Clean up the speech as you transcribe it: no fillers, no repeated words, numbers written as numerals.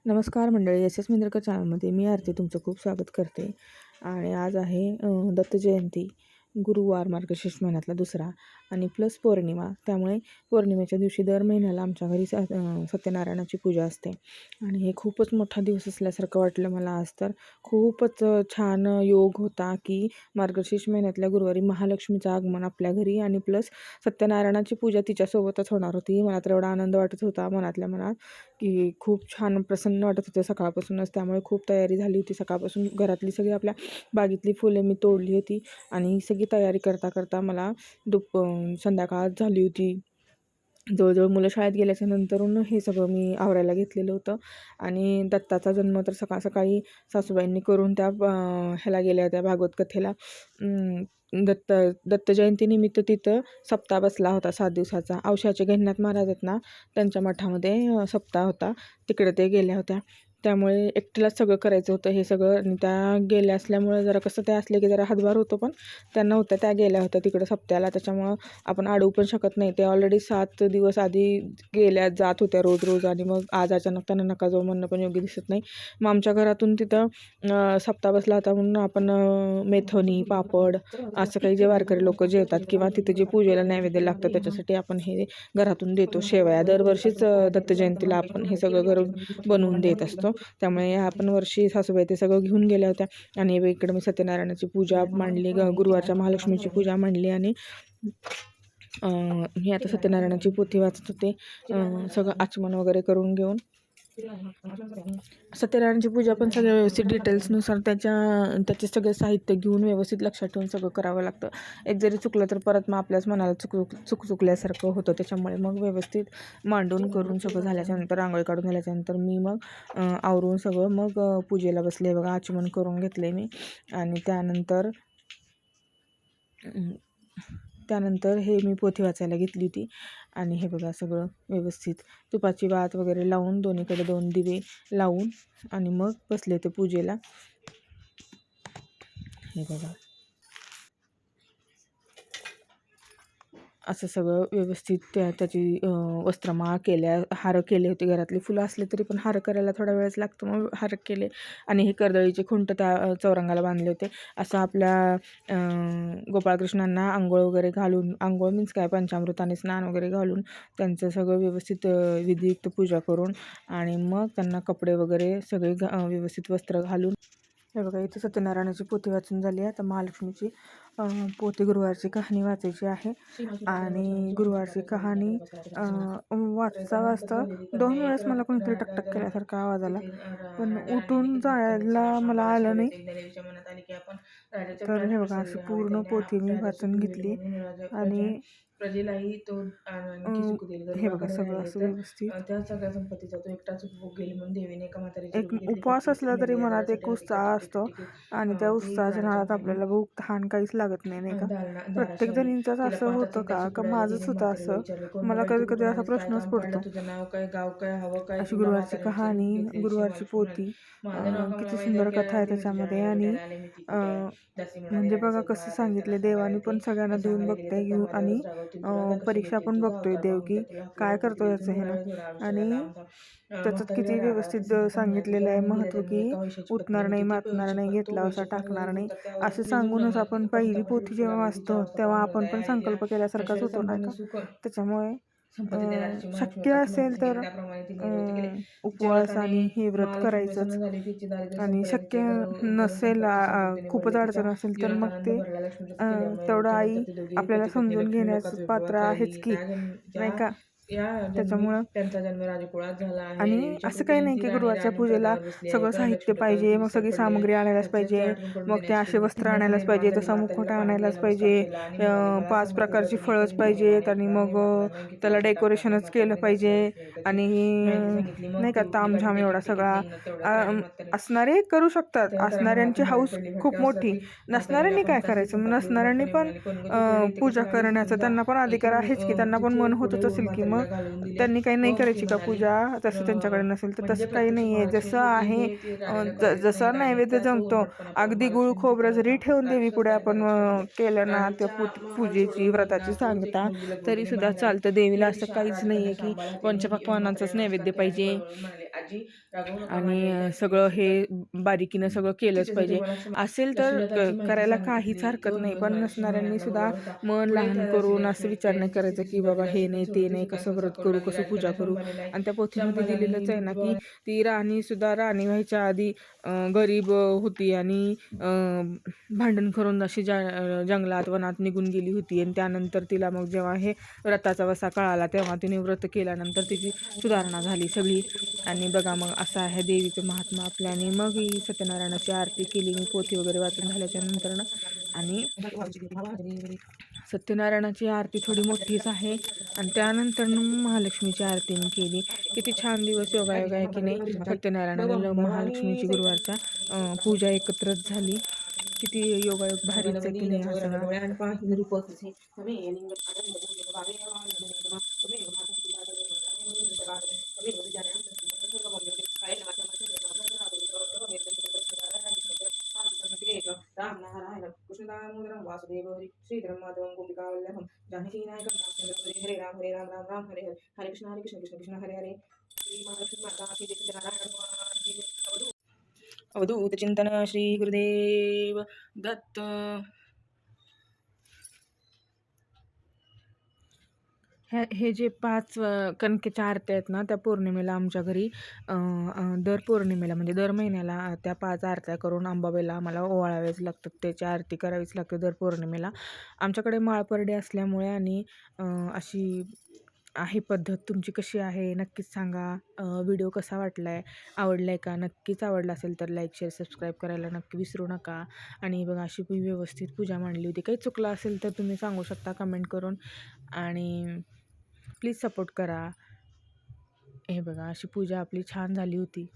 नमस्कार मंडळी, S S मिंद्रकर चॅनलमध्ये मी आरती तुमचं खूप स्वागत करते. आणि आज आहे दत्त जयंती, गुरुवार, मार्गशीर्ष महिन्यातला दुसरा आणि प्लस पौर्णिमा. त्यामुळे पौर्णिमेच्या दिवशी दर महिन्याला आमच्या घरी सत्यनारायणाची पूजा असते. आणि हे खूपच मोठा दिवस असल्यासारखं वाटलं मला आज. तर खूपच छान योग होता की मार्गशीर्ष महिन्यातल्या गुरुवारी महालक्ष्मीचं आगमन आपल्या घरी आणि प्लस सत्यनारायणाची पूजा तिच्यासोबतच होणार होती. मला तर एवढा आनंद वाटत होता मनातल्या मनात की खूप छान प्रसन्न वाटत होतं सकाळपासूनच. त्यामुळे खूप तयारी झाली होती सकाळपासून. घरातली सगळी आपल्या बागेतली फुले मी तोडली होती आणि ही सगळी तयारी करता करता मला संध्याकाळ झाली होती. जवळजवळ मुलं शाळेत गेल्याच्या नंतरून हे सगळं मी आवरायला घेतलेलं होतं. आणि दत्ताचा जन्म तर सकाळ सकाळी सासूबाईंनी करून त्या ह्याला गेल्या होत्या भागवत कथेला. दत्त जयंतीनिमित्त तिथं सप्ताह बसला होता 7 दिवसाचा. औषधाचे गहिनीनाथ महाराज आहेत ना, त्यांच्या मठामध्ये सप्ताह होता, तिकडे ते गेल्या होत्या. त्यामुळे एकटीलाच सगळं करायचं होतं हे सगळं. आणि त्या गेल्या असल्यामुळे जरा कसं ते असले की जरा हातभार होतो, पण त्यांना होत्या, त्या गेल्या होत्या तिकडं सप्त्याला. त्याच्यामुळं आपण अडवू पण शकत नाही. ते ऑलरेडी 7 दिवस आधी गेल्या, जात होत्या रोज रोज. आणि मग आज अचानक त्यांना नका जाऊ म्हणणं पण योग्य दिसत नाही. मग आमच्या घरातून तिथं सप्ताह बसला होता म्हणून आपण मेथोनी, पापड असं काही जे वारकरी लोक जेवतात किंवा तिथे जे पूजेला नैवेद्य लागतं त्याच्यासाठी आपण हे घरातून देतो. शेवया दरवर्षीच दत्त जयंतीला आपण हे सगळं घरून बनवून देत असतो. त्यामुळे आपण वर्षी सासूबाई ते सगळं घेऊन गेल्या होत्या. आणि इकडं मी सत्यनारायणाची पूजा मांडली, गुरुवारच्या महालक्ष्मीची पूजा मांडली. आणि मी आता सत्यनारायणाची पोथी वाचत होते, सगळं आचमन वगैरे करून घेऊन. सत्यनारायणाची पूजा पण सगळं व्यवस्थित डिटेल्सनुसार त्याचे सगळे साहित्य घेऊन व्यवस्थित लक्षात ठेवून सगळं करावं लागतं. एक जरी चुकलं तर परत मग आपल्याच मनाला चुकल्यासारखं होतं. त्याच्यामुळे मग व्यवस्थित मांडून करून सगळं झाल्याच्यानंतर, रांगोळी काढून झाल्याच्यानंतर मी मग आवरून सगळं मग पूजेला बसले बघा. आचमन करून घेतले मी. आणि त्यानंतर हे मी पोथी वाचायला घेतली होती. आणि हे बघा सगळं व्यवस्थित तुपाची वात वगैरे लावून, दोन्हीकडे 2 दिवे लावून आणि मग बसले ते पूजेला. हे बघा असं सगळं व्यवस्थित त्याची वस्त्रमाळ केल्या, हार केले होते. घरातली फुलं असले तरी पण हार करायला थोडा वेळच लागतो, मग हार केले. आणि हे कर्दळीचे खुंट त्या चौरंगाला बांधले होते. असं आपल्या गोपाळकृष्णांना आंघोळ वगैरे घालून, आंघोळ मीन्स काय, पंचामृताने स्नान वगैरे घालून त्यांचं सगळं व्यवस्थित विधियुक्त पूजा करून आणि मग त्यांना कपडे वगैरे सगळे व्यवस्थित वस्त्र घालून. हे बघा इथं सत्यनारायणाची पोथी वाचून झाली आहे. आता महालक्ष्मीची पोथी गुरुवारची कहाणी वाचायची आहे. आणि गुरुवारची कहाणी वाचता वाचता 2 वेळेस मला कोणीतरी टकटक केल्यासारखा आवाज आला, पण उठून जायला मला आलं नाही. तर हे बघा अशी पूर्ण पोथी मी वाचून घेतली. आणि प्रजेलाही तो सुख देईल. हे बघा सगळं असं व्यवस्थित. त्या सगळ्या संपत्तीचा तो एकटाच उपभोग गेली म्हणून देवीने एका म्हातारीची एक रूप घेतली. उपवास असला तरी मनात एक उत्साह असतो. आणि त्या ती उत्साहाच्या राजाच्या नादात मुलीने आपल्याला भूक तहान काहीच लागत नाही, नाही का? प्रत्येक धाराशाही जणींचंच तिला असं पाहताच होतं त्याची का पुढे आली. माझंच तिने होतं म्हातारीला असं? विचारले, कोण मला बाई तू कधी कधी कुठून असा आलीस, काय प्रश्नच काम काढलं, पडतो. तुझं नाव काय, गाव काय, हवं काय, अशी तुला गुरुवारची म्हातारीने विचारून कहाणी, घेतले. गुरुवारची शेवाळ पोथी माझं नाव का मला किती माहिती आहे सुंदर की कथा आहे आली मी तुझ्या त्याच्यामध्ये. अंगणात आणि भेटायला आले मी ती कुठे आहे. दासी म्हणाली म्हणजे बघा राणीचा कसं उपहार आहे, त्याला सांगितले सांगायला देवानी पण येते. सगळ्यांना मी देऊन सांगायला गेले बघते तर त्या घेऊन. आणि म्हाताऱ्यावरच रागावतील. तुला का कशी परीक्षा भेटली, पण तू का बघतोय होता देव पाहून की तर तुला हाक काय लावते. करतोय तिकडे याचं इथून हे ना. थोडा वेळ थोडा औषधाला आणि लांब थांब. त्याच्यात म्हातारीला किती राग आला. ती व्यवस्थित सांगत म्हणाली, सांगितलेलं आहे लहान गेल्या महत्त्व जन्मी की एका वैश्याची पत्नी उठणार नाही, होती. ती मातणार नाही, तो घेतला असा वैश्य फार टाकणार गरीब नाही. होता. त्यावर असं तिने झुंज सांगूनच घातली. आपण पहिली पंचामध्ये पोथी उठू जेव्हा लागली. तिच्या वाचतो अवस्था तेव्हा पाहून आपण दया पण आली तिला. संकल्प केल्यासारखाच ऐश्वर्य होतो, नाही संपन्न का? सुख त्याच्यामुळे संपत्ती देणाऱ्याची महालक्ष्मी शक्य सारखी असेल भक्तीने तर केली. त्याप्रमाणे तिने व्रत केले. तिच्या उपवास व्रताने आणि हे व्रत महालक्ष्मी प्रसन्न करायचंच. झाली. तिची दारिद्र्य आणि संपले. शक्य तिचे घर धन नसेल, संपत्ती समृद्धीने खूपच भरले. तिच्या अडचण असेल तर जीवनात मग आनंद ते भरला. लक्ष्मी तसे केले. तेवढं वचनांतर आई ते दोघे आपल्याला पती पत्नी समजून लक्ष्मी घेण्यास लोकात पात्र वैभवात आहेच राहिली. की, नाही का? या जन्मी त्याच्यामुळं त्यांचा जन्म राजकुळात झाला आहे. आणि देवीच्या असं काही कृपेने नाही ती की राणी गुरुवारच्या पूजेला राजगडावर बसली आहे. सगळं पण साहित्य लक्ष्मी पाहिजे, व्रतावरती मग विसर सगळी पडले. सामग्री आणायलाच सध्याच ते पाहिजे, आठवण पडून मग ते देण्याची असे केली. वस्त्र आणायलाच धन्वंतरीने पाहिजे, तसा म्हातारीला मुखवटा पाणी आणायलाच द्यायला पाहिजे, प्रस्ताव केला आणि म्हणाली, मला 5 संपत्तीचा प्रकारची तुम्ही फळंच कधी घेऊन पाहिजेत. जाणार आणि ऐकणार नाही, मग मारणार नाही, किती त्याला पैसे टाकणार नाही. डेकोरेशनच केलं म्हातारीने पाहिजे. घासलेल्या त्याची आणि माहिती सांगितली. मग नाही ती का, उठली, तामझाम गाठीने एवढा किटली सगळा. घेतली. तेवढ्यात राणी म्हातारी असणारे करू शकतात, तेव्हा तर आम्ही असणाऱ्यांची हाकून बाहेर हौस पडली. खूप भटक्या मोठी. वस्त्रातली म्हातारीला नसणाऱ्यांनी काय पंखातली करायचं? मग फुंकातली उभी नसणाऱ्यांनी राखून पण म्हणाली, कोण गं तू, कुठे इथे पूजा कशाला आलीस करण्याचा पूजा? त्यांना पण अधिकार तू आहेच की, त्यांना पण तिचे मन पुढे होतच येऊन असेल की. मग म्हातारीला घालवून दिले. त्यांनी काही नाही मग ती करायची का म्हणाली, पूजा? तसं त्यांच्याकडे नसेल तर म्हणजे तसं काही प्रत्यक्ष नाही आहे. महालक्ष्मीच जसं होती आहे हे ती राणीला कळालेच नाही. जसा राणी नैवेद्य इतका तो जमतो, उर्मटपणा पाहून अगदी गुळ महालक्ष्मीची खोबरं जरी ठेवून देवी पुढे आपण राक्षसाने त्याला लक्ष दिले. केलं ना, त्या राणीचा महाल पूजेची सोडून व्रताची लग्नातच एक सांगता, मुलगीला तरी गोदीने सुद्धा बाहेर आली. चालतं. ती देवीला होती असं काहीच नाही राजकन्या आहे की सांबाळा. तिने येऊन पंचपक्वान्नांचाच म्हातारीला नैवेद्य नमस्कार केला आणि पाहिजे. बळबळून म्हणाले, आजी रागवू नका, आणि माझी आई काय सगळं असेल तर हे बारीकीनं सगळं केलंच तिच्यासाठी पाहिजे. मला असं असेल तर लक्ष्मीलताची माहिती करायला सांगितली. काहीच हरकत 2 नाही, दिवस पण मार्गशीर्ष नसणाऱ्यांनी महिन्यातला सुद्धा गुरुवार होता. मन पुढे लहान एकादशी करून असं लक्ष्मी विचार नाही प्रियांची करायचं तिथी की बाबा बघितली हे असते, पण नाही ते सोळीची नाही, सुखान कसं संसार व्रत करू करू, लागली. कसं पूजा राजकन्या करू. संभालेला आहे. आणि त्या पोथीमध्ये संभालेली दिलेलंच आहे ना की बुद्धिबळ ती राणी सुद्धा राणी व्हायच्या आधी गरीब होती आणि भांडण करून अशी जंगलात वनात निघून गेली होती. आणि त्यानंतर तिला मग जेव्हा हे व्रताचा वसा कळाला तेव्हा तिने व्रत केल्यानंतर तिची सुधारणा झाली सगळी. आणि बघा मग असं आहे देवीचं महात्मा आपल्याने. मग ही सत्यनारायणाची आरती केली मी पोथी वगैरे वाचून झाल्याच्या नंतर. आणि सत्यनारायणाची आरती थोडी मोठीच आहे. आणि त्यानंतर महालक्ष्मीची आरती मी केली. किती छान दिवस योगायोग आहे की नाही, सत्यनारायणाला महालक्ष्मीची गुरुवारच्या पूजा एकत्रच झाली. किती योगायोग भारीच आहे की नाही हा सगळा. राम नारायण कृष्ण दामोदरम वासुदेव हरि श्रीधरम माधवम गोपिका वल्लभम जानकी नायकम रामचंद्र हरे राम राम हरे हरे हरे कृष्ण कृष्ण कृष्ण हरे हरे श्री महालक्ष्मी माता की जय, सत्यनारायण भगवान की जय. अवधूत चिंतन श्री गुरुदेव दत्त. हे जे 5 कणकेच्या आरत्या आहेत ना, त्या पौर्णिमेला आमच्या घरी दर पौर्णिमेला म्हणजे दर महिन्याला त्या 5 आरत्या करून अंबाबाईला आम्हाला ओवाळाव्याच लागतात. त्याची आरती करावीच लागते दर पौर्णिमेला. आमच्याकडे माळपरडे असल्यामुळे आणि अशी आहे पद्धत. तुमची कशी आहे नक्कीच सांगा. व्हिडिओ कसा वाटला आहे, आवडला आहे का? नक्कीच आवडला असेल तर लाईक शेअर सबस्क्राईब करायला नक्की विसरू नका. आणि बघा अशी व्यवस्थित पूजा मांडली होती. काही चुकलं असेल तर तुम्ही सांगू शकता कमेंट करून. आणि प्लीज सपोर्ट करा. हे बघा अशी पूजा आपली छान झाली होती.